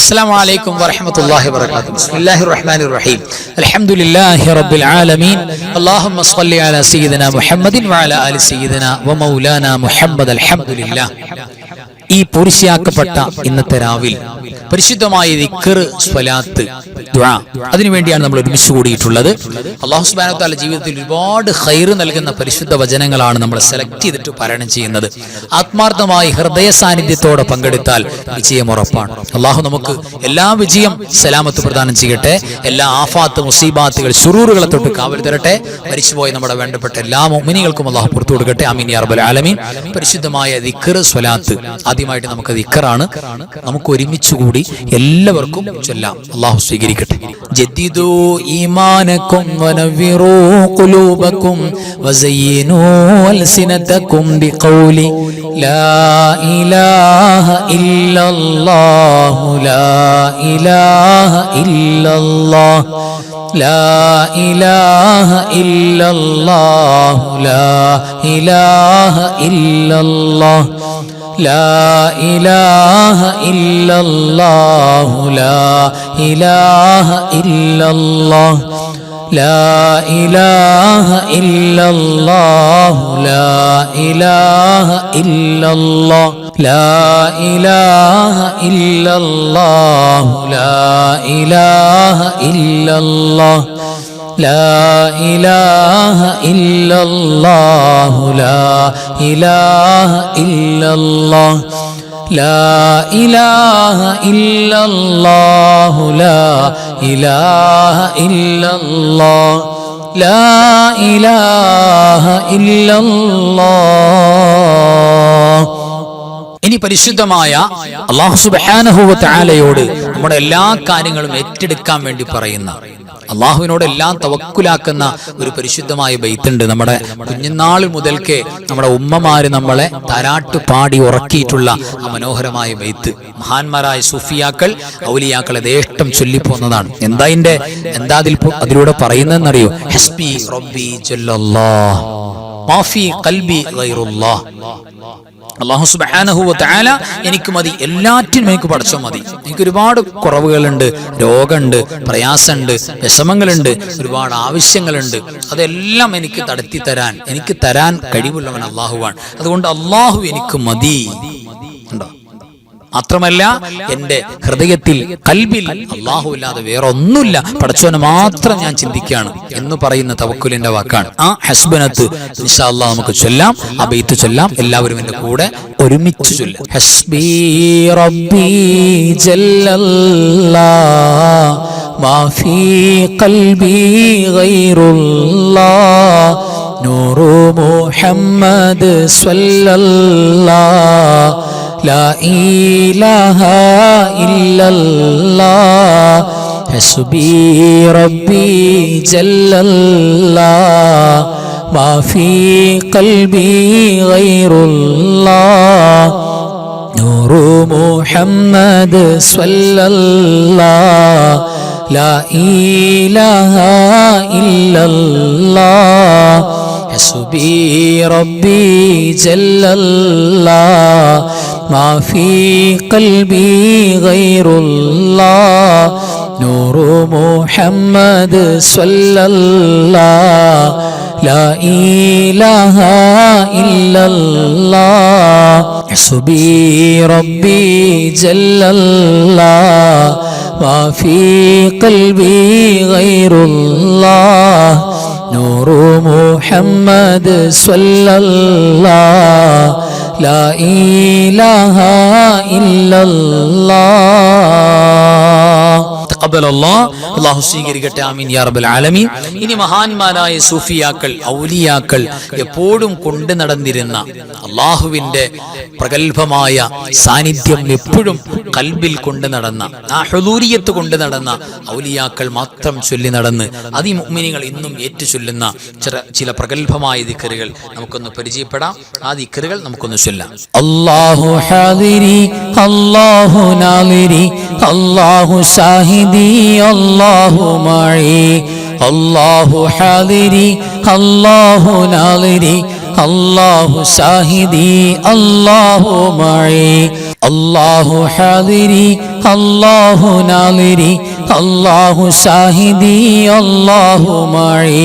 السلام عليكم ورحمة الله وبركاته. بسم الله الرحمن الرحيم. الحمد لله رب العالمين. اللهم صل على سيدنا محمد وعلى آل سيدنا ومولانا محمد. الحمد لله. ഈ പൂർത്തിയാക്കപ്പെട്ട ഇന്നത്തെ രാവിൽ പരിശുദ്ധമായ ദിക്ർ, സ്വലാത്ത്, ദുആ അതിനുവേണ്ടിയാണ് നമ്മൾ ഒരുമിച്ച് കൂടിയിട്ടുള്ളത്. അല്ലാഹു സുബ്ഹാനഹു വ തആല ജീവിതത്തിൽ ഒരുപാട് ഖൈർ നൽകുന്ന പരിശുദ്ധ വചനങ്ങളാണ് നമ്മൾ സെലക്ട് ചെയ്തിട്ട് പാരായണം ചെയ്യുന്നത്. ആത്മാർത്ഥമായി ഹൃദയ സാന്നിധ്യത്തോടെ പങ്കെടുത്താൽ വിജയം ഉറപ്പാണ്. അല്ലാഹു നമുക്ക് എല്ലാ വിജയം സലാമത്ത് പ്രദാനം ചെയ്യട്ടെ. എല്ലാ ആഫാത്ത്, മുസീബാത്തുകൾ, ശുറൂറുകളെ തൊട്ട് കാവൽ തരട്ടെ. മരിച്ചുപോയ നമ്മുടെ വേണ്ടപ്പെട്ട എല്ലാ മുഅ്മിനീങ്ങൾക്കും അല്ലാഹു പുറത്തു കൊടുക്കട്ടെ. ആമീൻ യാ റബ്ബൽ ആലമീൻ. പരിശുദ്ധമായ ദിക്ർ, സ്വലാത്ത് ആദ്യമായിട്ട് നമുക്ക് ദിക്റാണ്. നമുക്ക് ഒരുമിച്ച് കൂടി എല്ലാവർക്കും ചൊല്ലാം. അല്ലാഹു സ്വീകരിക്കട്ടെ. ജദ്ദിദു ഈമാനകും വനവ്വിറൂ ഖുലൂബകും വസയ്യിനൂ അൽസിനതകും ബിഖൗലി ലാ ഇലാഹ ഇല്ലല്ലാഹു ലാ ഇലാഹ ഇല്ലല്ലാഹ് ലാ ഇലാഹ ഇല്ലല്ലാഹു ലാ ഇലാഹ ഇല്ലല്ലാഹ് لا إله إلا الله لا إله إلا الله لا إله إلا الله لا إله إلا الله لا إله إلا الله لا إله إلا الله لا إله إلا الله لا إله إلا الله لا إله إلا الله لا إله إلا الله لا إله إلا الله. ഇനി പരിശുദ്ധമായ അല്ലാഹു സുബ്ഹാനഹു വ തആലയോട് നമ്മുടെ എല്ലാ കാര്യങ്ങളും ഏറ്റെടുക്കാൻ വേണ്ടി പറയുന്ന, അള്ളാഹുവിനോട് എല്ലാം തവക്കുലാക്കുന്ന ഒരു പരിശുദ്ധമായ ബൈത്തുണ്ട്. നമ്മുടെ കുഞ്ഞുനാൾ മുതൽക്കേ നമ്മുടെ ഉമ്മമാര് നമ്മളെ താരാട്ട് പാടി ഉറക്കിയിട്ടുള്ള ആ മനോഹരമായ ബൈത്ത് മഹാന്മാരായ സൂഫിയാക്കൾ, ഔലിയാക്കൾ യഥേഷ്ടം ചൊല്ലിപ്പോന്നതാണ്. എന്താ അതിലൂടെ പറയുന്നതെന്നറിയോ? ഹസ്ബി റബ്ബി ജല്ലല്ലാഹ് മാ ഫീ ഖൽബി ഗൈറുല്ലാഹ്. അല്ലാഹു സുബ്ഹാനഹു വ തആല എനിക്ക് മതി, എല്ലാറ്റിനും എനിക്ക് പടച്ചോ മതി. എനിക്ക് ഒരുപാട് കുറവുകളുണ്ട്, രോഗമുണ്ട്, പ്രയാസമുണ്ട്, വിഷമങ്ങളുണ്ട്, ഒരുപാട് ആവശ്യങ്ങളുണ്ട്. അതെല്ലാം എനിക്ക് നടത്തി തരാൻ, എനിക്ക് തരാൻ കഴിവുള്ളവൻ അല്ലാഹുവാണ്. അതുകൊണ്ട് അല്ലാഹു എനിക്ക് മതി. ഉണ്ടോ? മാത്രമല്ല എൻ്റെ ഹൃദയത്തിൽ, കൽബിൽ അല്ലാഹു ഇല്ലാതെ വേറെ ഒന്നുമില്ല, പടച്ചോനെ മാത്രം ഞാൻ ചിന്തിക്കുകയാണ് എന്ന് പറയുന്ന തവക്കുലിന്റെ വാക്കാണ് ആ ഹസ്ബനത്ത്. ഇൻഷാ അല്ലാഹ് നമുക്ക് ചൊല്ലാം, ആ ബൈത്ത് ചൊല്ലാം. എല്ലാവരും എൻ്റെ കൂടെ ഒരുമിച്ച് ചൊല്ലാം. ഹസ്ബി റബ്ബി ജല്ലല്ലാഹ് മാ ഫീ ഖൽബി ഗൈറുല്ലാഹ് നൂറു മുഹമ്മദ് സ്വല്ലല്ലാഹ് لا إله إلا الله حسبي ربي جل الله ما في قلبي غير الله نور محمد صلى الله لا إله إلا الله حسبي ربي جل الله ما في قلبي غير الله نور محمد صلى الله لا إله إلا الله حسبي ربي جل الله ما في قلبي غير الله نور محمد صلى الله لا إله إلا الله. تقبل الله. അല്ലാഹു സ്വീകരിക്കട്ടെ. ആമീൻ യാ റബ്ബൽ ആലമീൻ. ഇനി മഹാന്മാരായ സൂഫിയാക്കൾ, ഔലിയാക്കൾ എപ്പോഴും കൊണ്ടു നടന്നിരുന്ന അല്ലാഹുവിന്റെ പ്രഗൽഭമായ സാന്നിധ്യം എപ്പോഴും കൽബിൽ കൊണ്ടു നടന്ന, ആ ഹുദൂരിയത്ത് കൊണ്ടു നടന്ന ഔലിയാക്കൾ മാത്രം ചൊല്ലി നടന്ന് മുഅ്മിനീങ്ങൾ ഇന്നും ഏറ്റു ചൊല്ലുന്ന ചില പ്രഗൽഭമായ ദിക്റുകൾ നമുക്കൊന്ന് പരിചയപ്പെടാം. ആ ദിക്റുകൾ നമുക്കൊന്ന് ചൊല്ലാം. അല്ലാഹു ഹാദിരി അല്ലാഹു നാദിരി അല്ലാഹു ഷാഹിദി അല്ലാഹു മഈ അല്ലാഹു ഹാദിരി അല്ലാഹു നാദിരി അല്ലാഹു ഷാഹിദി അല്ലാഹു മഈ അല്ലാഹു ഹാദിരി അല്ലാഹു നാദിരി അല്ലാഹു സാഹിദി അല്ലാഹു മഈ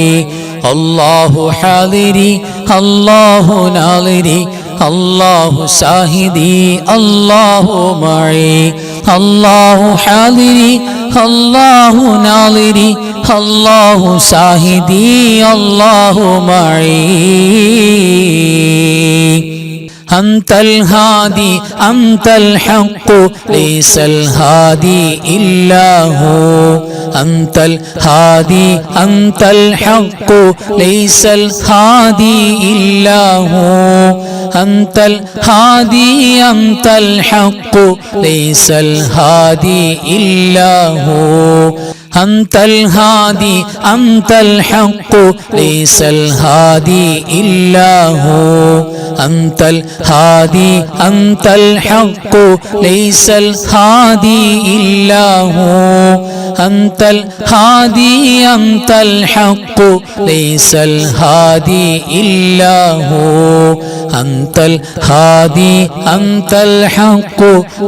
അല്ലാഹു ഹാദിരി അല്ലാഹു നാദിരി അല്ലാഹു സാഹിദി അല്ലാഹു മഈ അല്ലാഹു ഹാദിരി അല്ലാഹു നാദിരി അല്ലാഹു സാഹിദി അല്ലാഹു മഈ أنت الهادي أنت الحق ليس الهادي إلا هو أنت الهادي أنت الحق ليس الهادي إلا هو أنت الهادي أنت الحق ليس الهادي إلا هو أنت الهادي أنت الحق ليس الهادي إلا هو أنت الهادي أنت الحق ليس الهادي إلا هو أنت الهادي أنت الحق ليس الهادي إلا هو أنت الهادي أنت الحق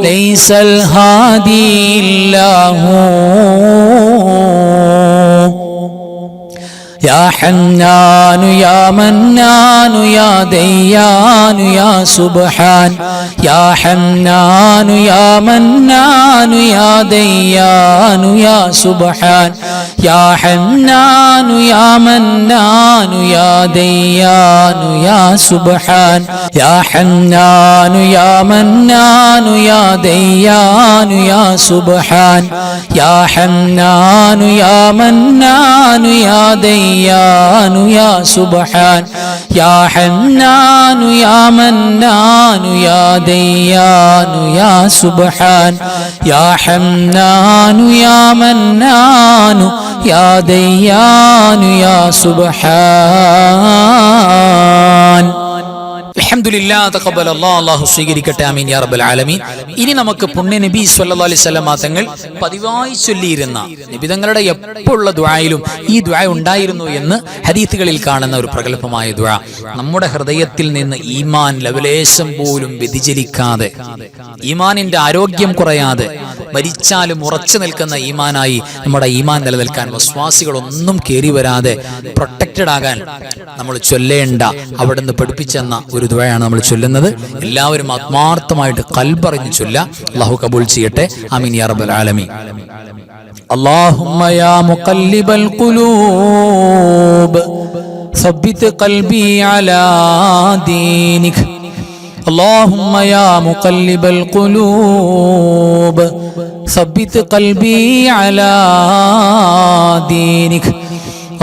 ليس الهادي إلا هو يا حنان يا منان يا ديان يا سبحان يا حنان يا منان يا ديان يا سبحان يا حنان يا منان يا ديان يا سبحان يا حنان يا منان يا ديان يا سبحان يا حنان يا منان يا ديان يا سبحان يا حنان يا منان يا ديان يا سبحان يا حنان يا منان يا ديان يا سبحان അൽഹംദുലില്ലാഹ് തഖബ്ബലല്ലാഹു അല്ലാഹു സ്വീകരിക്കട്ടെ ആമീൻ യാ റബ്ബൽ ആലമീൻ. ഇനി നമുക്ക് പുണ്യ നബി സ്വല്ലല്ലാഹു അലൈഹി വസല്ലം തങ്ങൾ പതിവായി ചൊല്ലിയിരുന്ന നബി തങ്ങളുടെ എപ്പോഴുള്ള ദുആയിലും ഈ ദുആ ഉണ്ടായിരുന്നു എന്ന് ഹദീസുകളിൽ കാണുന്ന ഒരു പ്രഗൽഭമായ ദുആ, നമ്മുടെ ഹൃദയത്തിൽ നിന്ന് ഈമാൻ ലവലേശം പോലും വ്യതിചലിക്കാതെ, ഈമാനിന്റെ ആരോഗ്യം കുറയാതെ, മരിച്ചാലും ഉറച്ചു നിൽക്കുന്ന ഈമാനായി നമ്മുടെ ഈമാൻ നിലനിൽക്കാൻ, വിശ്വാസികളൊന്നും കേറി വരാതെ പ്രൊട്ടക്റ്റഡ് ആകാൻ നമ്മൾ ചൊല്ലേണ്ട അവിടുന്ന് പഠിപ്പിച്ചെന്ന ഒരു ദുആയാണ് നമ്മൾ ചൊല്ലുന്നത്. എല്ലാവരും ആത്മാർത്ഥമായിട്ട് ഖൽബറിഞ്ഞ് ചൊല്ല. അല്ലാഹു കബൂൽ ചെയ്യട്ടെ. ആമീൻ യാ റബ്ബൽ ആലമീൻ. അല്ലാഹുമ്മ യാ മുഖല്ലിബൽ ഖുലൂബ് സബ്ബിത് ഖൽബി അലാ ദീനിക. اللهم يا مقلب القلوب ثبت قلبي على دينك.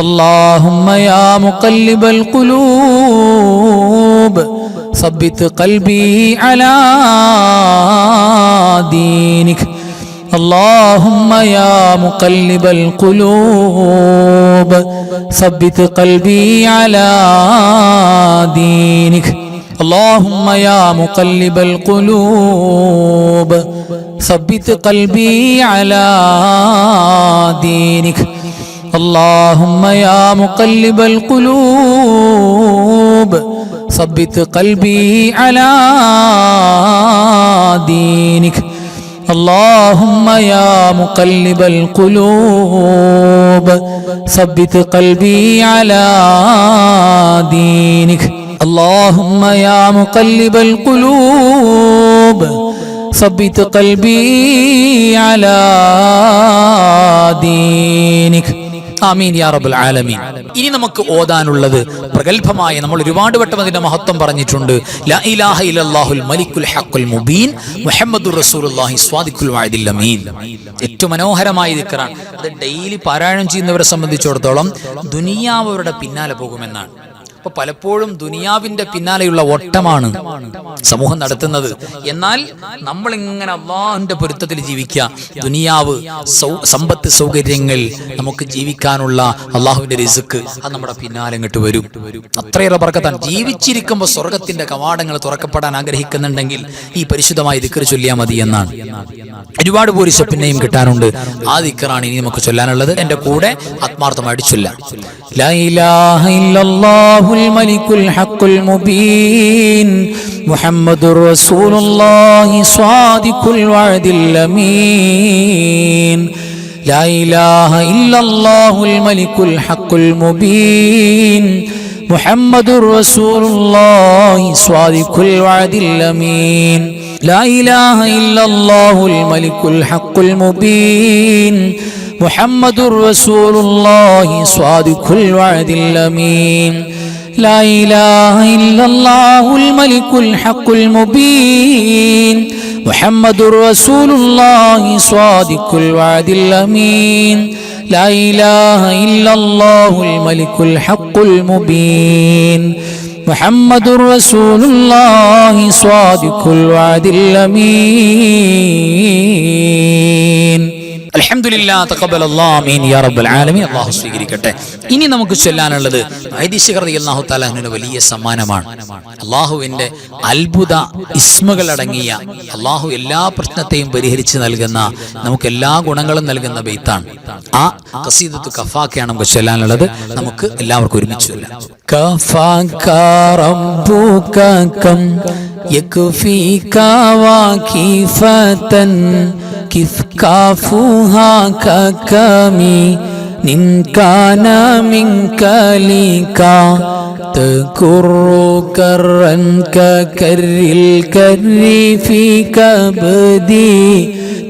اللهم يا مقلب القلوب ثبت قلبي على دينك. اللهم يا مقلب القلوب ثبت قلبي على دينك. اللهم يا مقلب القلوب ثبت قلبي على دينك. اللهم يا مقلب القلوب ثبت قلبي على دينك. اللهم يا مقلب القلوب ثبت قلبي على دينك. اللهم يا مقلب القلوب ثبت قلبي على دينك. ആമീൻ യാ റബ്ബൽ ആലമീൻ. ഇനി നമുക്ക് ഓതാനുള്ളത് പ്രഗൽഭമായ, നമ്മൾ ഒരുപാട് വട്ടം അതിന്റെ മഹത്വം പറഞ്ഞിട്ടുണ്ട്. ലാ ഇലാഹ ഇല്ലല്ലാഹുൽ മലിക്കുൽ ഹഖുൽ മുബീൻ മുഹമ്മദുർ റസൂലുള്ളാഹി സ്വാദിഖുൽ വഅദിൽ അമീൻ. ഏറ്റവും മനോഹരമായ ദിക്റാണ്. അത് ഡെയിലി പാരായണം ചെയ്യുന്നവരെ സംബന്ധിച്ചിടത്തോളം ദുനിയാവ് അവരുടെ പിന്നാലെ പോകുമെന്നാണ്. അപ്പൊ പലപ്പോഴും ദുനിയാവിന്റെ പിന്നാലെയുള്ള ഓട്ടമാണ് സമൂഹം നടത്തുന്നത്. എന്നാൽ നമ്മൾ ഇങ്ങനെ അല്ലാഹുവിന്റെ പൊരുത്തത്തിൽ ജീവിക്കുക. ദുനിയാവ്, സമ്പത്ത്, സൗകര്യങ്ങൾ, നമുക്ക് ജീവിക്കാനുള്ള അല്ലാഹുവിന്റെ റിസ്ക്, അത് നമ്മുടെ പിന്നാലെ ഇങ്ങോട്ട് വരും. അത്രയേറെ ബർക്കത്താണ്. ജീവിച്ചിരിക്കുമ്പോൾ സ്വർഗത്തിന്റെ കവാടങ്ങൾ തുറക്കപ്പെടാൻ ആഗ്രഹിക്കുന്നുണ്ടെങ്കിൽ ഈ പരിശുദ്ധമായ ദിക്ർ ചൊല്ലിയാൽ മതി എന്നാണ്. ഒരുപാട് പോലീസ് പിന്നെയും കിട്ടാനുണ്ട്. ആ ദിക്റാണ് ഇനി നമുക്ക് ചൊല്ലാനുള്ളത്. എന്റെ കൂടെ ആത്മാർത്ഥമായിട്ട് ചൊല്ലാം. ലാ ഇലാഹ ഇല്ലല്ലാഹുൽ മലിക്കുൽ ഹഖുൽ മുബീൻ മുഹമ്മദുർ റസൂലുള്ളാഹി സ്വാദിഖുൽ വഅദിൽ അമീൻ. ലാ ഇലാഹ ഇല്ലല്ലാഹുൽ മലിക്കുൽ ഹഖുൽ മുബീൻ മുഹമ്മദുർ റസൂലുള്ളാഹി സ്വാദിഖുൽ വഅദിൽ അമീൻ. لا إله إلا الله الملك الحق المبين محمد رسول الله صادق الوعد الأمين. لا إله إلا الله الملك الحق المبين محمد رسول الله صادق الوعد الأمين. لا إله إلا الله الملك الحق المبين محمد رسول الله صادق الوعد الأمين. അൽഹംദുലില്ലാഹ് തഖബ്ബലല്ലാഹു ആമീൻ യാ റബ്ബൽ ആലമീൻ. അല്ലാഹു സ്വീകരിക്കട്ടെ. ഇനി നമുക്ക് ചൊല്ലാനുള്ളത് ഐദിശ് റളിയല്ലാഹു തആല അൻഹുവിന്റെ വലിയ സമ്മാനമാണ്. അല്ലാഹുവിന്റെ അത്ഭുത ഇസ്മുകൾ അടങ്ങിയ, അല്ലാഹു എല്ലാ പ്രശ്നത്തെയും പരിഹരിച്ച് നൽകുന്ന, നമുക്ക് എല്ലാ ഗുണങ്ങളും നൽകുന്ന ബൈത്താണ്. ആ ഖസീദത്തു കഫാക്കയാണ് നമുക്ക് ചൊല്ലാനുള്ളത്. നമുക്ക് എല്ലാവർക്കും ഒരുമിച്ച് ചൊല്ലാം. കഫാക റബ്ബുക കം യക്ഫീക വാകിഫതൻ കിഫ് കാഫുഹാ കകമി നിൻ കാന മിൻകലിക തകുറു കറൻ കകരിൽ കരി ഫീ കബദി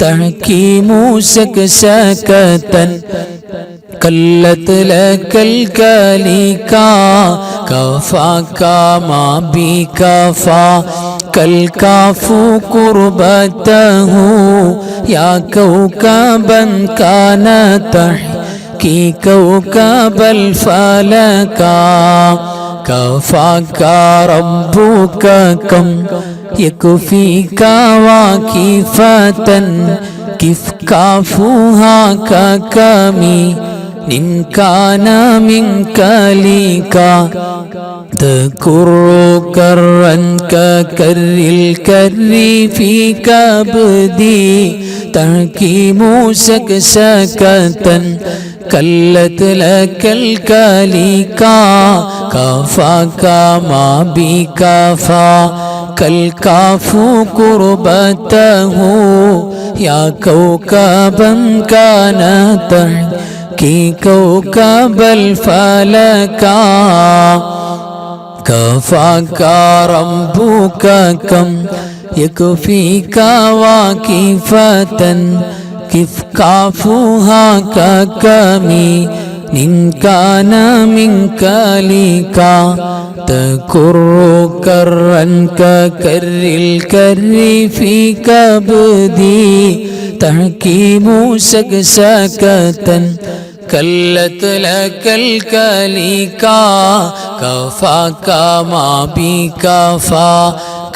തഹകീമു ശകശകതൻ കല്ലത് ലകൽ കലിക കഫാക മാ ബി കഫാ കൽ കാഫു ഖുർബതഹു യാ കൗകബൻ കാന തഹ്കി കൗകബൽ ഫലക കഫാക റബ്ബുക കം യക്ഫീക വാകിഫതൻ കിഫ് കാഫുഹാ കകമി നിൻ കാന മിൻകലിക തകുറു കറൻ കകരിൽ കരി ഫീ കബദി തഹകീമു ശകശകതൻ കല്ലത് ലകൽ കലിക കഫാക മാ ബി കഫാ കൽ കാഫു ഖുർബതഹു യാ കൗകബൻ കാന തഹ്കി കൗകബൽ ഫലക കഫാക റബ്ബുക കം യക്ഫീക വാകിഫതൻ കിഫ് കാഫുഹാ കകമി നിൻ കാന മിൻകലിക തകുറു കറൻ കകരിൽ കരി ഫീ കബദി തഹകീമു ശകശകതൻ കല്ലത് ലകൽ കലിക കഫാക മാ ബി കഫാ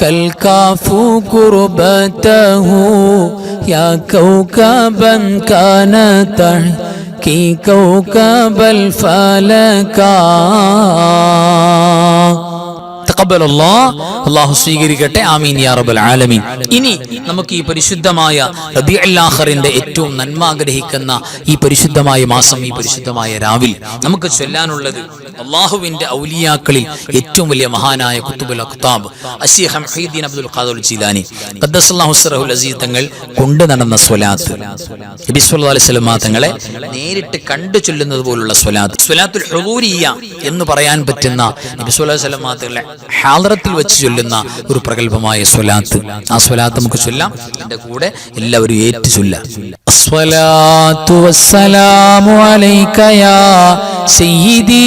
കൽ കാഫു ഖുർബതഹു യാ കൗകബൻ കാന തഹ്കി കൗകബൽ ഫലക. അല്ലാഹു സ്വീകരിക്കട്ടെ. ആമീൻ യാ റബ്ബൽ ആലമീൻ. ഇനി നമുക്ക് ഈ പരിശുദ്ധമായ റബീഉൽ ആഖിറിന്റെ ഏറ്റവും നന്മ ആഗ്രഹിക്കുന്ന ഈ പരിശുദ്ധമായ മാസം, ഈ പരിശുദ്ധമായ രാവിൽ നമുക്ക് ചൊല്ലാനുള്ളത് അല്ലാഹുവിന്റെ ഔലിയാക്കളിൽ ഏറ്റവും വലിയ മഹാനായ ഖുത്ബുൽ അഖ്താബ് അശീഖ് മുഹീദ്ദീൻ അബ്ദുൽ ഖാദിർ ജീലാനി ഖദ്ദസല്ലാഹു സിറഹുൽ അസീസ് തങ്ങൾ കൊണ്ടു നടന്ന സ്വലാത്ത്, നബി സല്ലല്ലാഹു അലൈഹി വസല്ലം തങ്ങളെ നേരിട്ട് കണ്ടു ചൊല്ലുന്നത് പോലുള്ള സ്വലാത്ത്, സ്വലാത്തുൽ ഹുദൂരിയ്യ എന്ന് പറയാൻ പറ്റുന്ന നബി സല്ലല്ലാഹു അലൈഹി വസല്ലം തങ്ങളെ ഹാളറത്തിൽ വെച്ച് ചൊല്ലുന്ന ഒരു പ്രഗൽഭമായ സ്വലാത്ത്. ആ സ്വലാത്ത് നമുക്ക് ചൊല്ലാം. എന്റെ കൂടെ എല്ലാവരും ഏറ്റു ചൊല്ലാം. അസ്സലാത്തു വസ്സലാമു അലൈക യാ സയ്യിദി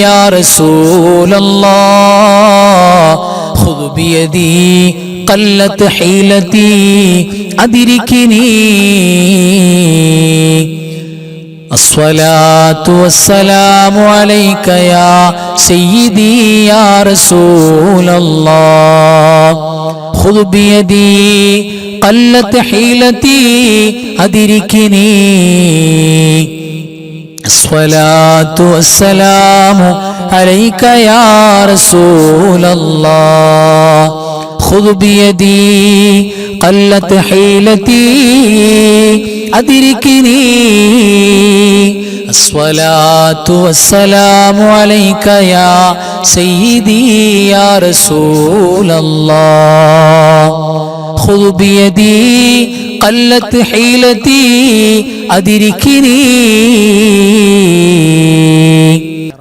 യാ റസൂലല്ലാഹ് ഖുദ് ബിയദി ഖല്ലത് ഹീലതി അദ്രികിനി. الصلاة والسلام عليك يا سيدي يا رسول الله خذ بيدي قلت حيلتي أدركني. الصلاة والسلام عليك يا رسول الله خذ بيدي قلت حيلتي أدركني الصلاة والسلام عليك يا سيدي يا رسول الله خذ بيدي قلت حيلتي أدركني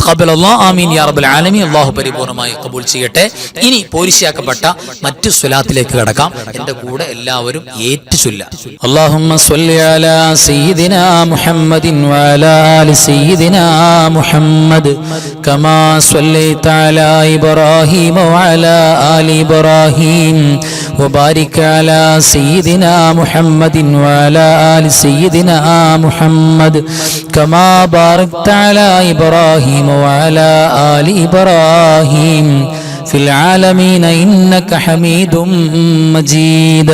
തഖബ്ബൽ അല്ലാഹ് ആമീൻ യാ റബ്ബൽ ആലമീൻ. അല്ലാഹു പരിപൂർണമായി ഖബൂൽ ചെയ്യട്ടെ. ഇനി പോരിശയാക്കപ്പെട്ട മറ്റു സ്വലാത്തിലേക്ക് കടക്കാം. എൻ്റെ കൂടെ എല്ലാവരും ഏറ്റു ചൊല്ലുക. അല്ലാഹുമ്മ സ്വല്ലി അലാ സയ്യിദിനാ മുഹമ്മദിൻ വഅലാ ആലി സയ്യിദിനാ മുഹമ്മദ് കമാ സ്വല്ലൈത അലാ ഇബ്രാഹീമ വഅലാ ആലി ഇബ്രാഹീം വബാരിക് അലാ സയ്യിദിനാ മുഹമ്മദിൻ വഅലാ ആലി സയ്യിദിനാ മുഹമ്മദ് കമാ ബാറക്ത അലാ ഇബ്രാഹീമ وعلى آل إبراهيم في العالمين إنك حميد مجيد.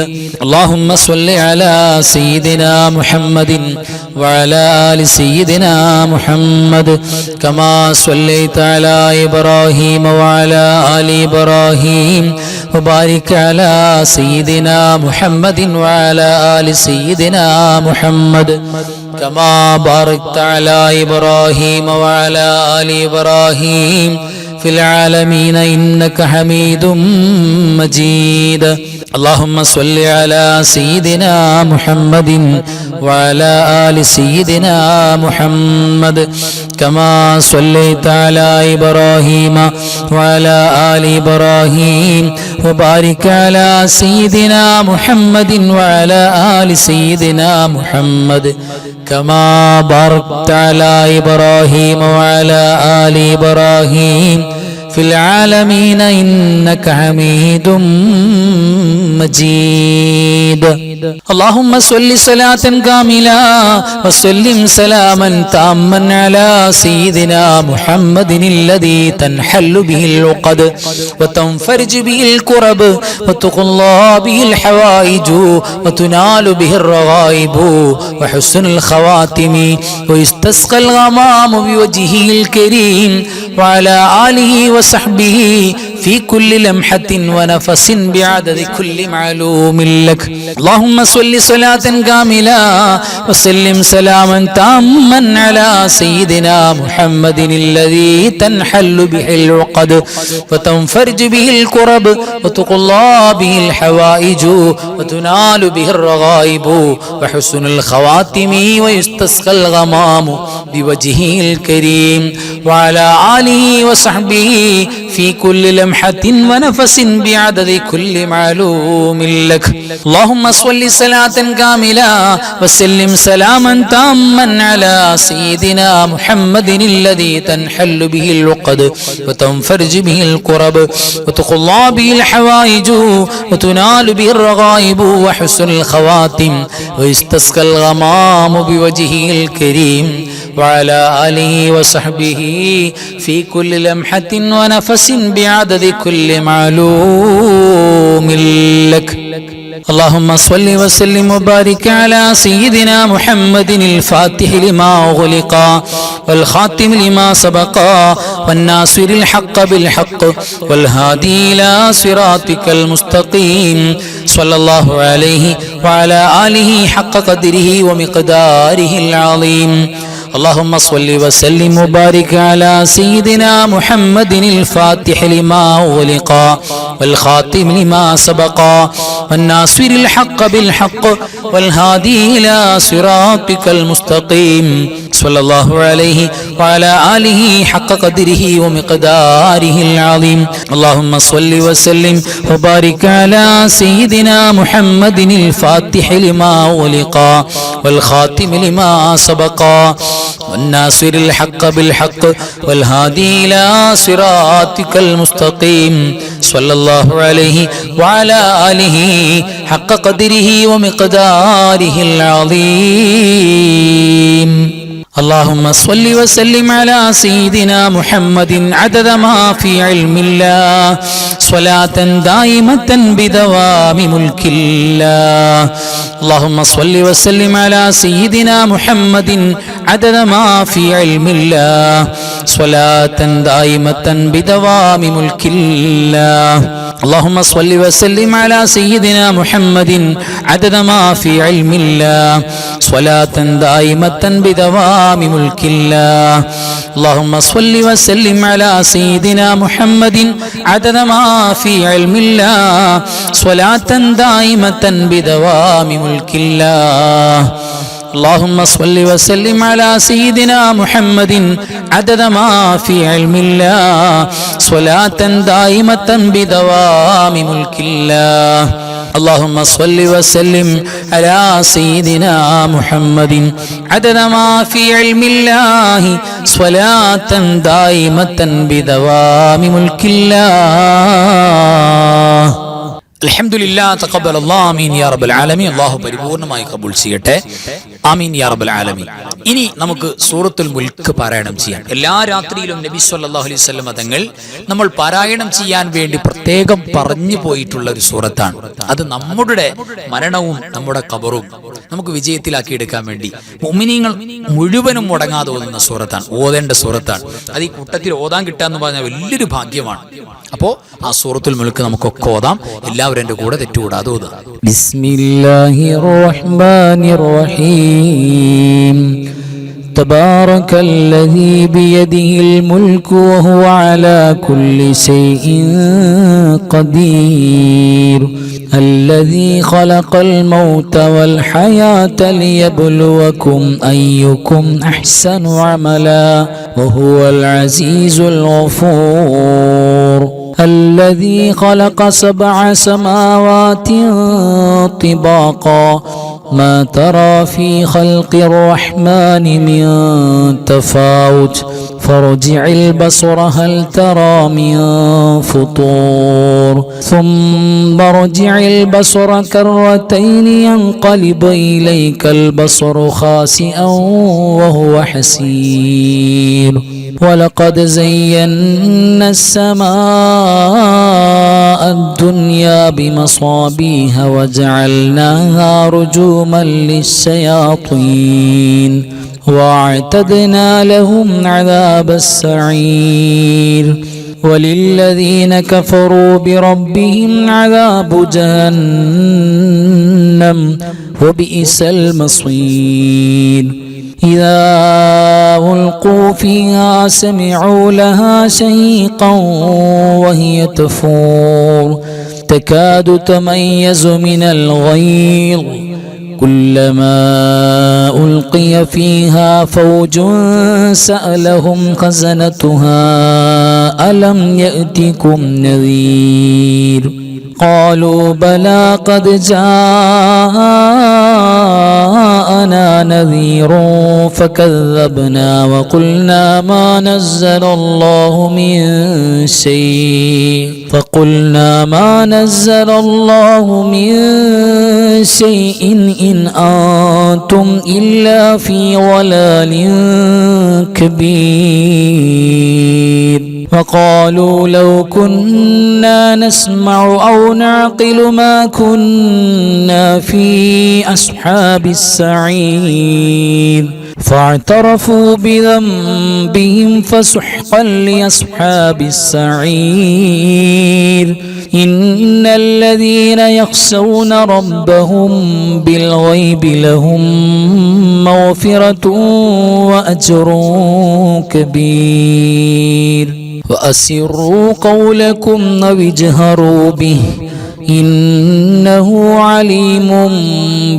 اللهم صل على سيدنا محمد وعلى آل سيدنا محمد كما صليت على إبراهيم وعلى آل إبراهيم وبارك على سيدنا محمد وعلى آل سيدنا محمد كما باركت على إبراهيم وعلى آل إبراهيم في العالمين إنك حميد مجيد. اللهم صل على سيدنا محمد وعلى آل سيدنا محمد كما صليت على إبراهيم وعلى آل إبراهيم وبارك على سيدنا محمد وعلى آل سيدنا محمد كما باركت على إبراهيم وعلى آل إبراهيم في العالمين إنك حميد مجيد. اللهم صل صلاة كاملة وسلم سلاما تاما على سيدنا محمد الذي تنحل به العقد وتنفرج به الكرب وتقضى به الحوائج وتنال به الرغائب وحسن الخواتم ويستسقى الغمام بوجهه الكريم وعلى آله وصحبه في كل لمحة ونفس بعدد كل معلوم لك. اللهم صل صلاة كاملة وسلم سلاما تاما على سيدنا محمد الذي تنحل به العقد وتنفرج به الكرب وتقضى به الحوائج وتنال به الرغائب وحسن الخواتم ويستسقى الغمام بوجهه الكريم وعلى آله وصحبه في كل لمحة ونفس بعدد كل معلوم لك. اللهم صل صلاة كاملة وسلم سلاما تاما على سيدنا محمد الذي تنحل به العقد وتنفرج به الكرب وتقضى به الحوائج وتنال به الرغائب وحسن الخواتم ويستسقى الغمام بوجهه الكريم وعلى آله وصحبه في كل لمحة ونفس بعدد كل معلوم لك. اللهم صل وسلم وبارك على سيدنا محمد الفاتح لما أغلق والخاتم لما سبق والناصر الحق بالحق والهادي إلى صراطك المستقيم صلى الله عليه وعلى آله حق قدره ومقداره العظيم. اللهم صل وسلم وبارك على سيدنا محمد الفاتح لما أغلق والخاتم لما سبق والناصر الحق بالحق والهادي إلى صراطك المستقيم صلى الله عليه وعلى آله حق قدره ومقداره العظيم. اللهم صل وسلم وبارك على سيدنا محمد الفاتح لما أغلق والخاتم لما سبق والناصر الحق بالحق والهادي إلى صراطك المستقيم صلى الله عليه وعلى آله حق قدره ومقداره العظيم. اللهم صل وسلم على سيدنا محمد عدد ما في علم الله صلاة دائمة بدوام ملك الله. اللهم صل وسلم على سيدنا محمد عدد ما في علم الله صلاة دائمة بدوام ملك الله. اللهم صل وسلم على سيدنا محمد عدد ما في علم الله صلاة دائمة بدوام ملك الله. اللهم صل وسلم على سيدنا محمد عدد ما في علم الله صلاة دائمة بدوام ملك الله. اللهم صل وسلم على سيدنا محمد عدد ما في علم الله صلاة دائمة بدوام ملك الله. اللهم صل وسلم على سيدنا محمد عدد ما في علم الله صلاة دائمة بدوام ملك الله. അൽഹംദുലില്ലാഹ് തഖബ്ബലല്ലാഹു ആമീൻ യാ റബ്ബൽ ആലമീൻ. അല്ലാഹു പരിപൂർണമായി കബൂൽ ചെയ്യട്ടെ. ആമീൻ യാ റബ്ബൽ ആലമീൻ. ഇനി നമുക്ക് സൂറത്തുൽ മുൽക്ക് പാരായണം ചെയ്യാം. എല്ലാ രാത്രിയിലും നബി സല്ലല്ലാഹു അലൈഹി വസല്ലം തങ്ങൾ നമ്മൾ പാരായണം ചെയ്യാൻ വേണ്ടി പ്രത്യേകം പറഞ്ഞു പോയിട്ടുള്ള ഒരു സൂറത്താണ്. അത് നമ്മുടെ മരണവും നമ്മുടെ ഖബറും നമുക്ക് വിജയത്തിലാക്കി എടുക്കാൻ വേണ്ടി മുഅ്മിനീങ്ങൾ മുഴുവനും മുടങ്ങാതെ ഓതുന്ന സൂറത്താണ്, ഓതേണ്ട സൂറത്താണ്. അത് ഈ കൂട്ടത്തിൽ ഓതാൻ കിട്ടാന്ന് പറഞ്ഞാൽ വലിയൊരു ഭാഗ്യമാണ്. അപ്പോ ആ സൂറത്തുൽ മുൽക്ക് നമുക്കൊക്കെ ഓതാം. എല്ലാവരും എന്റെ കൂടെ തെറ്റുകൂടാതെ ഓതുക. ബിസ്മില്ലാഹിർ റഹ്മാനിർ റഹീം. തബാറകല്ലദീ ബിയദിഹിൽ മുൽക്കു വഹുവ അലാ കുല്ലി ശൈഇൻ ഖദീർ. الذي خلق الموت والحياة ليبلوكم أيكم أحسن عملا وهو العزيز الغفور. الذي خلق 7 سماوات طباقا ما ترى في خلق الرحمن من تفاوت فارجع البصر هل ترى من فطور ثم ارجع البصر كرتين ينقلب إليك البصر خاسئا وهو حسير. ولقد زينا السماء الدنيا بمصابيح وجعلناها رجوما للشياطين واعتدنا لهم عذاب السعير. وللذين كفروا بربهم عذاب جهنم وبئس المصير. إذا ألقوا فيها سمعوا لها شهيقا وهي تفور تكاد تميز من الغيظ كلما ألقي فيها فوج سألهم خزنتها ألم يأتكم نذير قالوا بلى قد جاءنا نذير فكذبنا وقلنا ما نزل الله من شيء إن أنتم إلا في ضلال كبير. وقالوا لو كنا نسمع أو نعقل ما كنا في أصحاب السعير. فاعترفوا بذنبهم فسحقا لأصحاب السعير. إن الذين يخشون ربهم بالغيب لهم مغفرة وأجر كبير. وأسروا قولكم أو اجهروا به إنه عليم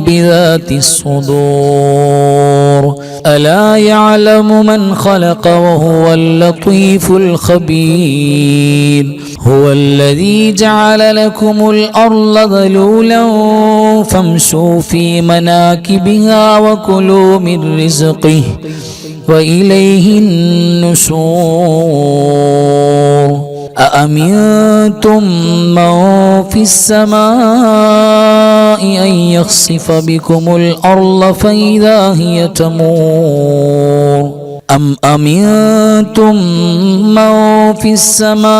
بذات الصدور. ألا يعلم من خلق وهو اللطيف الخبير. هو الذي جعل لكم الأرض ذلولا فامشوا في مناكبها وكلوا من رزقه وإليه النشور. أأمنتم من في السماء أن يخسف بكم الأرض فإذا هي تمور أم أمنتم من في السماء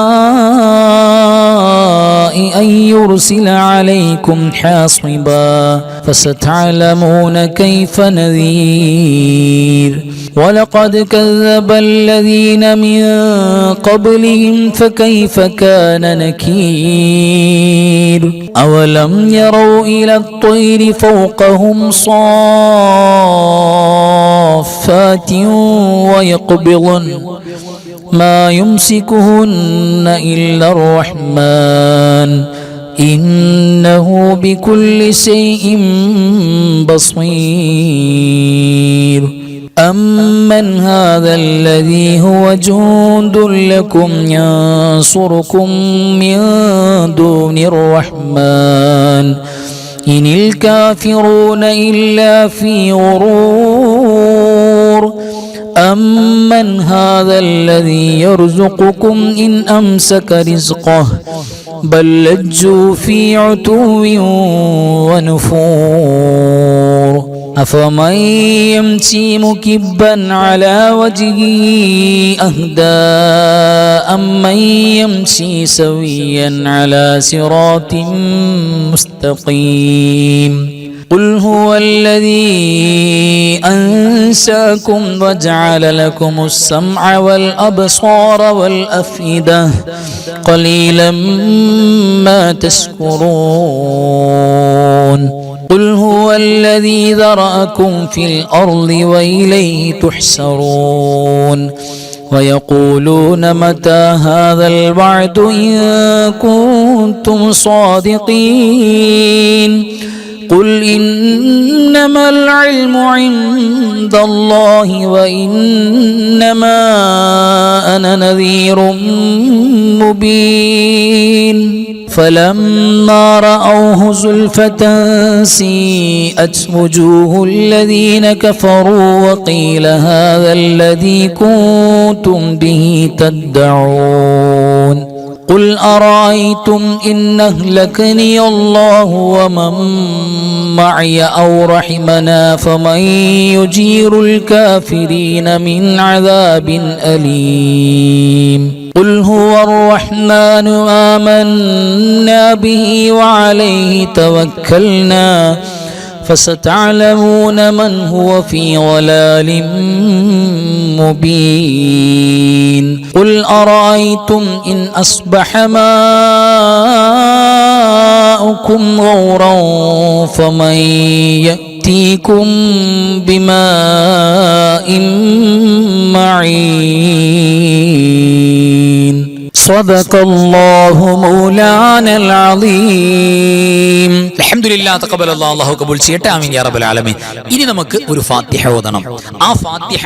أن يرسل عليكم حاصبا فستعلمون كيف نذير ولقد كذب الذين من قبلهم فكيف كان نكير أولم يروا إلى الطير فوقهم صافات ويقبضن ما يمسكهن إلا الرحمن إنه بكل شيء بصير أمن هذا الذي هو جند لكم ينصركم من دون الرحمن إن الكافرون إلا في غرور أمن هذا الذي يرزقكم إن أمسك رزقه بل لجوا في عتو ونفور أفمن يمشي مكبا على وجهه أهدى أمن يمشي سويا على صراط مستقيم قل هو الذي أنشأكم وجعل لكم السمع والأبصار والأفئدة قليلا ما تشكرون قل هو الذي ذرأكم في الأرض وإليه تحشرون ويقولون متى هذا الوعد إن كنتم صادقين قل إنما العلم عند الله وإنما أنا نذير مبين فلما رأوه زلفة سيئت وجوه الذين كفروا وقيل هذا الذي كنتم به تدعون قل أرأيتم إن أهلكني الله ومن معي أو رحمنا فمن يجير الكافرين من عذاب أليم قل هو الرحمن آمنا به وعليه توكلنا فستعلمون من هو في ضلال مبين قل أرأيتم إن أصبح ماؤكم غورا فمن يأتيكم بماء معين صدق الله مولانا العظيم അൽഹംദുലില്ലാഹ് തഖബ്ബലല്ലാഹു അല്ലാഹു കബൂൽ ചെയ്യട്ടെ ആമീൻ യാ റബ്ബൽ ആലമീൻ. ഇനി നമുക്ക് ഒരു ഫാത്തിഹ ഓതണം. ആ ഫാത്തിഹ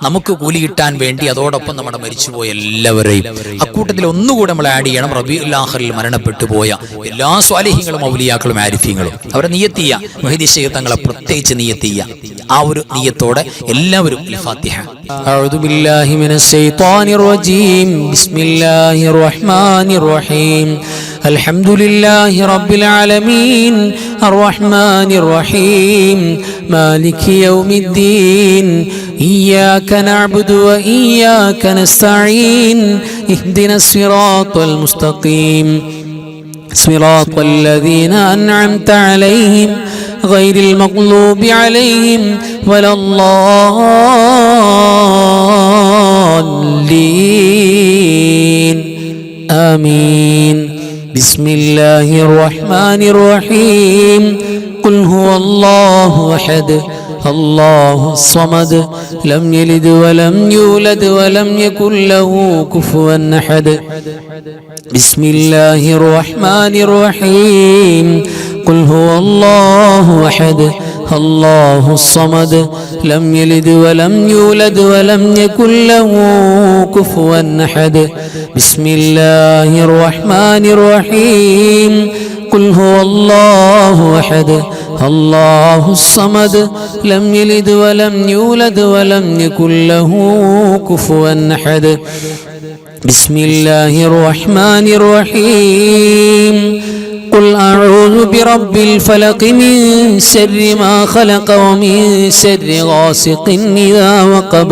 നമുക്ക് കൂലി കിട്ടാൻ വേണ്ടി അതോടൊപ്പം നമ്മുടെ മരിച്ചുപോയ എല്ലാവരെയും അക്കൂട്ടത്തിൽ ഒന്നുകൂടെ നമ്മൾ ആഡ് ചെയ്യണം. റബീഉൽ ആഖിറിൽ മരണപ്പെട്ടു പോയ എല്ലാ സ്വാലിഹീങ്ങളും ഔലിയാക്കളും ആരിഫീങ്ങളും അവരെ നിയത്ത് ചെയ്യുക. മുഹീദി ശൈഖ് തങ്ങളെ പ്രത്യേകിച്ച് നിയത്ത് ചെയ്യുക. ആ ഒരു നിയത്തോടെ എല്ലാവരും ഫാത്തിഹ. أعوذ بالله من الشيطان الرجيم بسم الله الرحمن الرحيم الحمد لله رب العالمين الرحمن الرحيم مالك يوم الدين إياك نعبد وإياك نستعين اهدنا الصراط المستقيم صراط الذين أنعمت عليهم غير المغضوب عليهم ولا الضالين آمين بسم الله الرحمن الرحيم قل هو الله أحد الله الصمد لم يلد ولم يولد ولم يكن له كفوا أحد بسم الله الرحمن الرحيم قل هو الله أحد الله الصمد لم يلد ولم يولد ولم يكن له كفوا أحد بسم الله الرحمن الرحيم قل هو الله أحد الله الصمد لم يلد ولم يولد ولم يكن له كفوا أحد بسم الله الرحمن الرحيم قل أعوذ برب الفلق من شر ما خلق ومن شر غاسق إذا وقب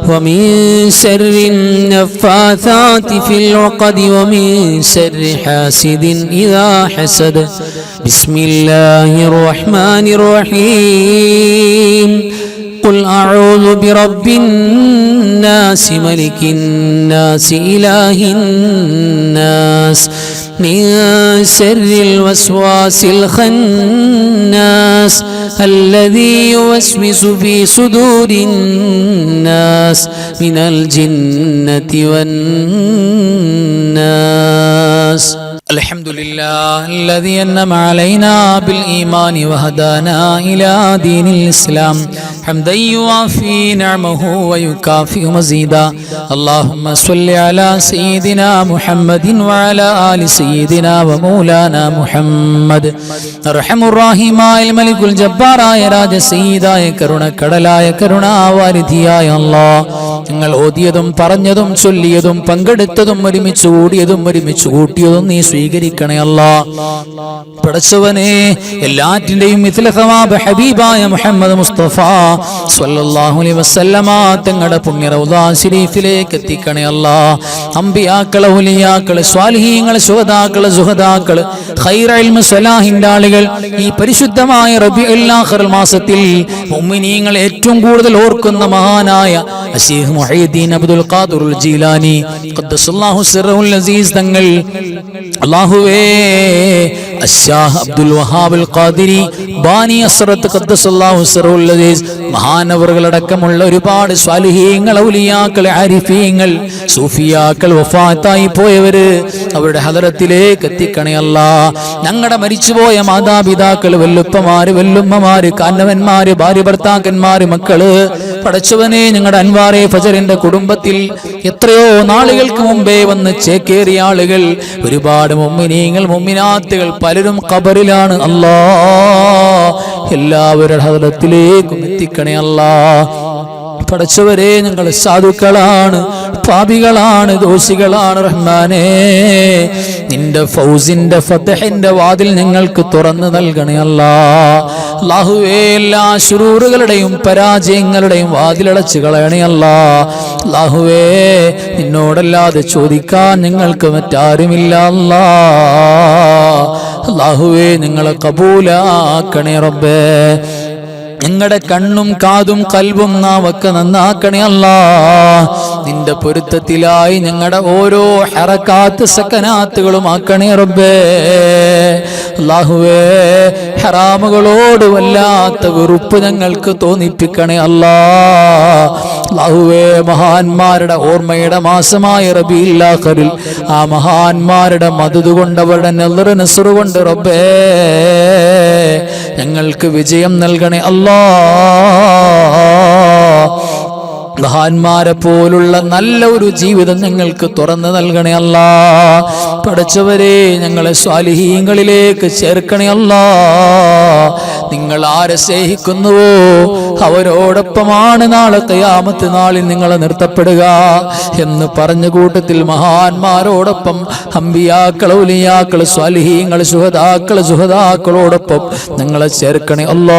ومن شر النفاثات في العقد ومن شر حاسد إذا حسد بسم الله الرحمن الرحيم قل أعوذ برب الناس ملك الناس إله الناس من شر الوسواس الخناس الذي يوسوس في صدور الناس من الجنة والناس الحمد لله الذي أنعم علينا بالإيمان وهدانا إلى دين الإسلام حمدا يوافي نعمه ويكافئ مزيدا اللهم صل على سيدنا محمد وعلى آل سيدنا ومولانا محمد أرحم الراحمين الملك الجبار يا راജ സയ്യിദായ കരുണക്കടലായ കരുണാവാരിധിയായ അല്ലാഹ് ഞങ്ങൾ ഓതിയതും പറഞ്ഞതും ചൊല്ലിയതും പങ്കെടുത്തതും ഒരുമിച്ച് കൂടിയതും ഒരുമിച്ച് കൂട്ടിയതും നീ സ്വീകരിക്കണേ അല്ലാഹ്. പടച്ചവനെ എല്ലാറ്റിന്റെയും മിഥ്ലഖവാബ് ഹബീബായ മുഹമ്മദ് മുസ്തഫ സ്വല്ലല്ലാഹു അലൈഹി വസല്ലമ തങ്ങളുടെ പുണ്യ റൗദാ ശരീഫിലേക്ക് എത്തിക്കണേ അല്ലാഹ്. അമ്പിയാക്കൾ, ഔലിയാക്കൾ, സ്വാലിഹീങ്ങൾ, ശുഹദാക്കൾ, സുഹദാക്കൾ, ഖൈർ ഇൽമു സ്വലാഹിന്റെ ആളുകൾ ഈ പരിശുദ്ധമായ റബീഉൽ ആഖിർ മാസത്തിൽ മുഅ്മിനീങ്ങൾ ഏറ്റവും കൂടുതൽ ഓർക്കുന്ന മഹാനായ ശൈഖ് മുഹയ്യിദ്ദീൻ അബ്ദുൽ ഖാദിറുൽ ജീലാനി ഖദ്ദസല്ലാഹു സിർറുൽ അസീസ് തങ്ങൾ, അല്ലാഹുവേ അശ്ശാഹ് അബ്ദുൽ വഹാബുൽ ഖാദിരി ബാനി അസ്റത്ത് ഖദ്ദസല്ലാഹു സിർറുൽ അസീസ് മഹാനവറുകളടക്കമുള്ള ഒരുപാട് സ്വാലിഹീങ്ങൾ, ഔലിയാക്കൾ, ആരിഫീങ്ങൾ, സൂഫിയാക്കൾ വഫാത്തായി പോയവര് അവരുടെ ഹദറത്തിലേക്ക് എത്തിക്കണേ അല്ലാഹ്. ഞങ്ങളുടെ മരിച്ചുപോയ മാതാപിതാക്കൾ, വല്ലുപ്പമാര്, വല്ലുമ്മമാര്, കാരണവന്മാര്, ഭാര്യ ഭർത്താക്കന്മാര്, മക്കള്, പടച്ചവനെ ഞങ്ങളുടെ അൻവാറെ ഫജറിന്റെ കുടുംബത്തിൽ എത്രയോ നാളുകൾക്ക് മുമ്പേ വന്ന് ചേക്കേറിയ ആളുകൾ, ഒരുപാട് മുഅ്മിനീങ്ങൾ, മുഅ്മിനാത്തുകൾ പലരും ഖബറിലാണ് അല്ലാഹ്. എല്ലാവരുടെ ഹദറത്തിലേക്കും എത്തിക്കണേ അല്ലാഹ്. പടച്ചവരെ ഞങ്ങൾ സാധുക്കളാണ്, പാപികളാണ്, ദോഷികളാണ്. റഹ്മാനേ, നിന്റെ ഫൗസിന്റെ ഫതഹിന്റെ വാതിൽ ഞങ്ങൾക്ക് തുറന്നു നൽകണേ അല്ലാഹ്. അല്ലാഹുവേ, എല്ലാ ശുറൂറുകളുടെയും പരാജയങ്ങളുടെയും വാതിലടച്ചു കളയണേ അല്ലാഹ്. അല്ലാഹുവേ, നിന്നോടല്ലാതെ ചോദിക്കാൻ ഞങ്ങൾക്ക് മറ്റാരുമില്ല അല്ലാഹ്. അല്ലാഹുവേ, ഞങ്ങളെ കബൂലാക്കണേ റബ്ബേ. ഞങ്ങളുടെ കണ്ണും കാതും കൽബും നാവൊക്കെ നന്നാക്കണേ അല്ലാഹ്. നിന്റെ പൊരുത്തത്തിലായി ഞങ്ങളുടെ ഓരോ ഹറക്കാത്ത് സക്കനാത്തുകളും ആക്കണേ റബ്ബേ. അല്ലാഹുവേ, ഹറാമുകളോട് വല്ലാത്ത വെറുപ്പ് ഞങ്ങൾക്ക് തോന്നിപ്പിക്കണേ അല്ലാഹ്. അല്ലാഹുവേ, മഹാന്മാരുടെ ഓർമ്മയുടെ മാസമായ റബീഉൽ ആഖിറിൽ ആ മഹാന്മാരുടെ മദദ് കൊണ്ട്, അവരുടെ നളർ നസ്ർ കൊണ്ട് റബ്ബേ ഞങ്ങൾക്ക് വിജയം നൽകണേ അല്ലാഹ്. മഹാന്മാരെ പോലുള്ള നല്ല ഒരു ജീവിതം ഞങ്ങൾക്ക് തുറന്നു നൽകണേ അല്ലാഹ്. പടച്ചവരെ, ഞങ്ങളെ സ്വാലിഹീങ്ങളിലേക്ക് ചേർക്കണേ അല്ലാഹ്. നിങ്ങൾ ആരെ സ്നേഹിക്കുന്നുവോ അവരോടൊപ്പമാണ് നാളെ ഖിയാമത്ത് നാളിൽ നിങ്ങളെ നിർത്തപ്പെടുക എന്ന് പറഞ്ഞ കൂട്ടത്തിൽ മഹാന്മാരോടൊപ്പം അമ്പിയാക്കൾ, ഔലിയാക്കൾ, സ്വാലിഹീങ്ങൾ, ശുഹദാക്കൾ, സുഹദാക്കളോടൊപ്പം ഞങ്ങളെ ചേർക്കണേ അല്ലാഹ്.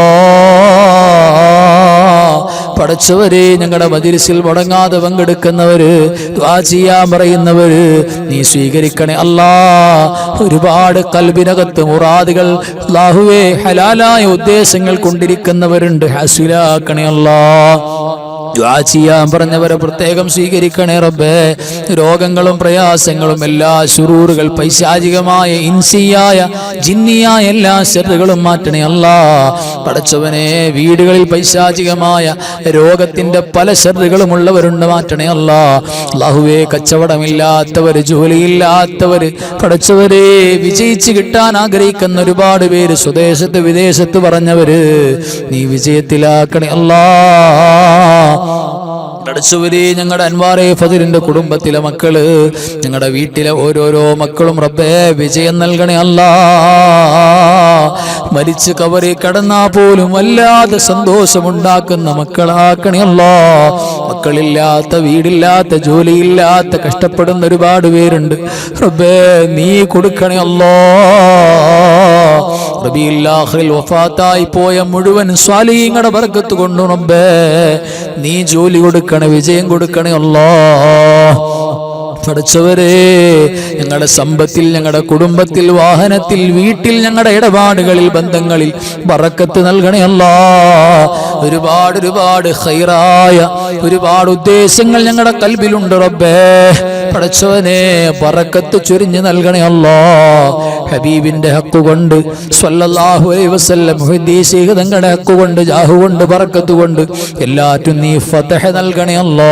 പടച്ചവരെ, ഞങ്ങളുടെ മജ്‌ലിസിൽ മുടങ്ങാതെ പങ്കെടുക്കുന്നവര്, ദുആ ചെയ്യാൻ പറയുന്നവര് നീ സ്വീകരിക്കണേ അല്ലാഹ്. ഒരുപാട് ഖൽബിനകത്ത് മുറാദുകൾ അല്ലാഹുവേ ഹലാലായ ഉദ്ദേശങ്ങൾ കൊണ്ടിരിക്കുന്നവരുണ്ട്, ഹാസിലാക്കണേ അല്ലാഹ്. ദുആ ചെയ്യാൻ പറഞ്ഞവരെ പ്രത്യേകം സ്വീകരിക്കണേ റബ്ബേ. രോഗങ്ങളും പ്രയാസങ്ങളും, എല്ലാ ശുറൂറുകൾ, പൈശാചികമായ, ഇൻസിയായ, ജിന്നിയായ എല്ലാ ശർറുകളും മാറ്റണേ അല്ലാഹ്. പടച്ചവനെ, വീടുകളിൽ പൈശാചികമായ രോഗത്തിന്റെ പല ശർറുകളും ഉള്ളവരുണ്ട്, മാറ്റണേ അല്ലാഹ്. അല്ലാഹുവേ, കച്ചവടമില്ലാത്തവര്, ജോലിയില്ലാത്തവര്, പടച്ചവരെ വിജയിച്ച് കിട്ടാൻ ആഗ്രഹിക്കുന്ന ഒരുപാട് പേര്, സ്വദേശത്ത് വിദേശത്ത് പറഞ്ഞവര് നീ വിജയത്തിലാക്കണേ അല്ലാഹ്. പടച്ചവരെ, ഞങ്ങളുടെ അൻവാറെ ഫദിലിന്റെ കുടുംബത്തിലെ മക്കള്, ഞങ്ങളുടെ വീട്ടിലെ ഓരോരോ മക്കളും റബ്ബേ വിജയം നൽകണേ അല്ലാഹ്. മരിച്ച് കബറിൽ കടന്നാ പോലും വല്ലാതെ സന്തോഷമുണ്ടാക്കുന്ന മക്കളാക്കണേ അല്ലാ. മക്കളില്ലാത്ത, വീടില്ലാത്ത, ജോലിയില്ലാത്ത കഷ്ടപ്പെടുന്ന ഒരുപാട് പേരുണ്ട്. റബ്ബേ നീ കൊടുക്കണേ അല്ലാ. റബീഉൽ ആഖിറിൽ വഫാത്തായി പോയ മുഴുവൻ സ്വാലിഹീങ്ങളുടെ ബർക്കത്ത് കൊണ്ട് റബ്ബേ നീ ജോലി കൊടുക്കണേ, വിജയം കൊടുക്കണേ അല്ലാ. പഠിച്ചവരെ, ഞങ്ങളുടെ സമ്പത്തിൽ, ഞങ്ങളുടെ കുടുംബത്തിൽ, വാഹനത്തിൽ, വീട്ടിൽ, ഞങ്ങളുടെ ഇടപാടുകളിൽ, ബന്ധങ്ങളിൽ ബറക്കത്ത് നൽകണേ അല്ലാ. ഒരുപാട് ഒരുപാട് ഖൈറായ ഒരുപാട് ഉദ്ദേശങ്ങൾ ഞങ്ങളുടെ കൽബിലുണ്ട് റബ്ബേ. പഠിച്ചവനെ ബറക്കത്ത് ചൊരിഞ്ഞു നൽകണേ അല്ലാ. ഹബീബിന്റെ ഹക്ക് കൊണ്ട് സ്വല്ലല്ലാഹു അലൈഹി വസല്ലം ഹദീസ് തങ്ങളുടെ ഹക്ക് കൊണ്ട്, ജാഹു കൊണ്ട്, ബറക്കത്ത് കൊണ്ട് എല്ലാറ്റും നീ ഫതഹ് നൽകണേ അല്ലാ.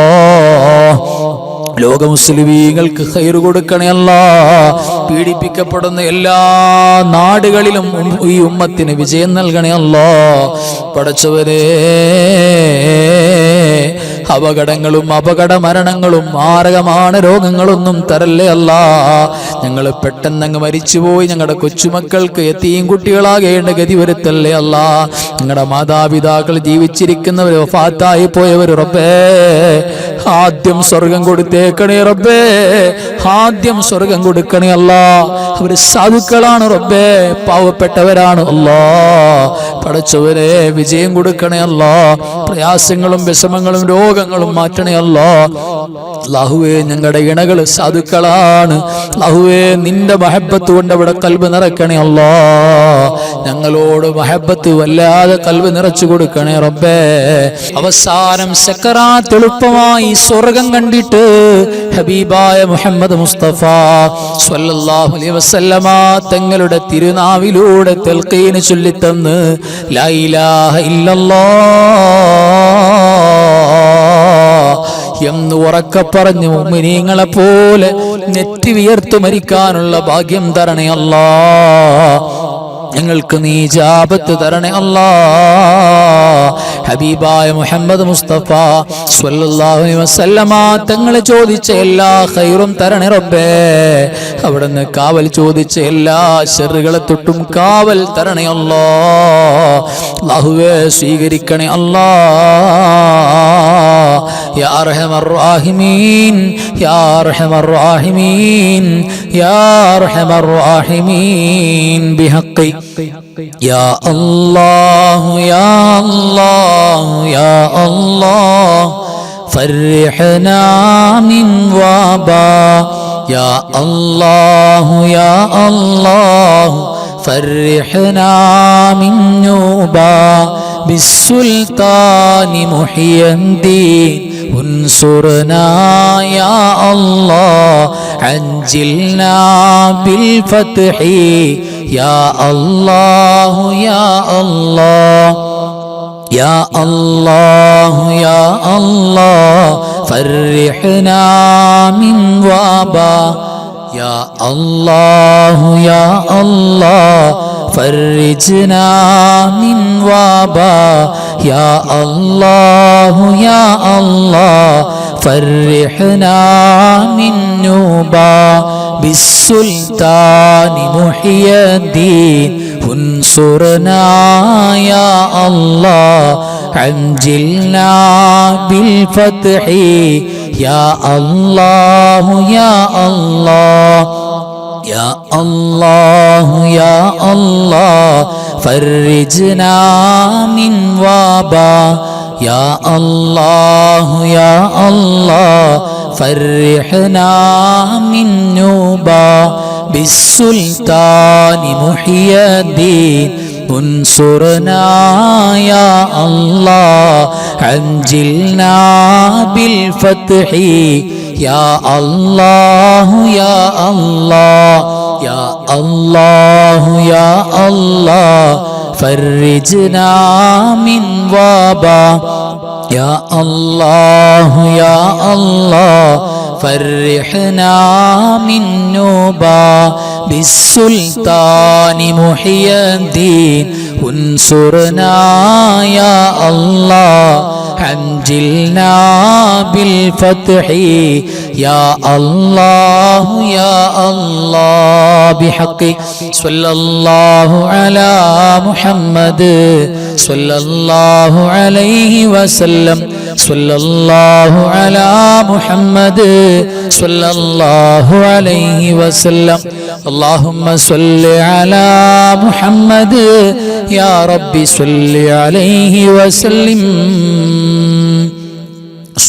ലോക മുസ്ലിമീങ്ങൾക്ക് ഖൈർ കൊടുക്കണേ അല്ലാ. പീഡിപ്പിക്കപ്പെടുന്ന എല്ലാ നാടുകളിലും ഈ ഉമ്മത്തിന് വിജയം നൽകണേ അല്ലാ. പടച്ചവരെ, അപകടങ്ങളും അപകട മരണങ്ങളും മാരകമാണ് രോഗങ്ങളൊന്നും തരല്ലേ അല്ലാ. ഞങ്ങൾ പെട്ടെന്നങ്ങ് മരിച്ചുപോയി ഞങ്ങളുടെ കൊച്ചുമക്കൾക്ക് യതീം കുട്ടികളാകേണ്ട ഗതി വരുത്തല്ലേ അല്ലാ. ഞങ്ങളുടെ മാതാപിതാക്കൾ ജീവിച്ചിരിക്കുന്നവർ, വഫാത്തായി പോയവർ റബ്ബേ ആദ്യം സ്വർഗം കൊടുത്തേക്കണേ റബ്ബേ. ആദ്യം സ്വർഗം കൊടുക്കണേ അല്ലാ. അവർ സാധുക്കളാണ് റബ്ബേ, പാവപ്പെട്ടവരാണ് അല്ലാ. പടച്ചവരെ വിജയം കൊടുക്കണേ അല്ലാ. പ്രയാസങ്ങളും വിഷമങ്ങളും രോഗങ്ങളും മാറ്റണേ അല്ലാ. അല്ലാഹുവേ ഞങ്ങളുടെ ഇണകൾ സാധുക്കളാണ്. അല്ലാഹുവേ നിന്റെ മഹബത്ത് കൊണ്ട് അവിടെ കൽബ് നിറക്കണേ അല്ലാ. ഞങ്ങളോട് മഹബത്ത് വല്ലാതെ കൽബ് നിറച്ചു കൊടുക്കണേ റബ്ബേ. അവസാനം സക്കറാത്ത് എളുപ്പമായി സ്വർഗം കണ്ടിട്ട് ഹബീബായ മുഹമ്മദ് മുസ്തഫ സ്വല്ലല്ലാഹു അലൈഹി വസല്ലമ തങ്ങളുടെ തിരുനാവിലൂടെ തൽഖീൻ ചൊല്ലിത്തന്ന് ലാ ഇലാഹ ഇല്ലല്ലാഹ് എന്ന് ഉറക്കെ പറഞ്ഞ് മുഅ്മിനീങ്ങളെ പോലെ നെറ്റി വിയർത്തു മരിക്കാനുള്ള ഭാഗ്യം തരണേ അല്ലാ. ഞങ്ങൾക്ക് നീ ഇജാബത്ത് തരണേ അല്ലാ. ഹബീബായ മുഹമ്മദ് മുസ്തഫ സ്വല്ലല്ലാഹു അലൈഹി വസല്ലമ തങ്ങളെ ചോദിച്ച എല്ലാ ഖൈറും തരണേ റബ്ബേ. അവിടുന്ന് കാവൽ ചോദിച്ച എല്ലാ ശർറുകളെ തൊട്ടും കാവൽ തരണേ അല്ലാ. അല്ലാഹുവേ സ്വീകരിക്കണേ അല്ലാ. യാ അർഹമർ റഹീമീൻ, യാ അർഹമർ റഹീമീൻ, യാ അർഹമർ റഹീമീൻ ബിഹഖി യാ അല്ലാഹു യാ അല്ലാഹു യാ അല്ലാഹ് ഫർഹ്നാ മിൻ വബാ യാ അല്ലാഹു യാ അല്ലാഹു ഫർഹ്നാ മിൻ നൂബാ ബിസ്സുൽത്താനി മുഹിയദ്ദീൻ ഉൻസുർനാ യാ അല്ലാഹ് അൻജിൽനാ ബിൽ ഫത്ഹി യാ അല്ലാഹു യാ അല്ലാഹ് യാ അല്ലാഹു യാ അല്ലാഹ് ഫർഹ്നാ മിൻ വബാ യാ അല്ലാഹു യാ അല്ലാഹ് ഫർജ്നാ മിൻ വബാ യാ അല്ലാഹു യാ അല്ലാഹ് ഫർഹ്നാ മിൻ നൂബാ ബിസ്സുൽത്താനി മുഹിയദ്ദീൻ ഉൻസുർനാ യാ അല്ലാഹ് അൻജിൽനാ ബിൽ ഫത്ഹി യാ അല്ലാഹു യാ അല്ലാഹ് യാ അല്ലാഹു യാ അല്ലാഹ് ഫർജ്നാ മിൻ വബാ യാ അല്ലാഹു യാ അല്ലാഹ് ഫർഹ്നാ മിൻ നൂബാ ബിസ്സുൽത്താനി മുഹിയദ്ദീൻ ഉൻസുർനാ യാ അല്ലാഹ് അൻജിൽനാ ബിൽ ഫത്ഹി യാ അല്ലാഹു യാ അല്ലാഹ് യാ അല്ലാഹു യാ അല്ലാഹ് ഫർജ്നാ മിൻ വബാ യാ അല്ലാഹു യാ അല്ലാഹ് ഫർഹ്നാ മിൻ നൂബാ ബിസ്സുൽത്താനി മുഹിയദ്ദീൻ ഉൻസുർനാ യാ അല്ലാഹ് അൻജിൽനാ ബിൽ ഫത്ഹി يا الله يا الله بحق صلى الله على محمد صلى الله عليه وسلم صلى الله على محمد صلى الله عليه وسلم اللهم صل على محمد يا رب صل عليه وسلم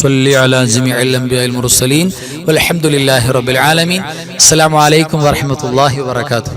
صل على جميع الأنبياء المرسلين والحمد لله رب العالمين. السلام عليكم ورحمة الله وبركاته.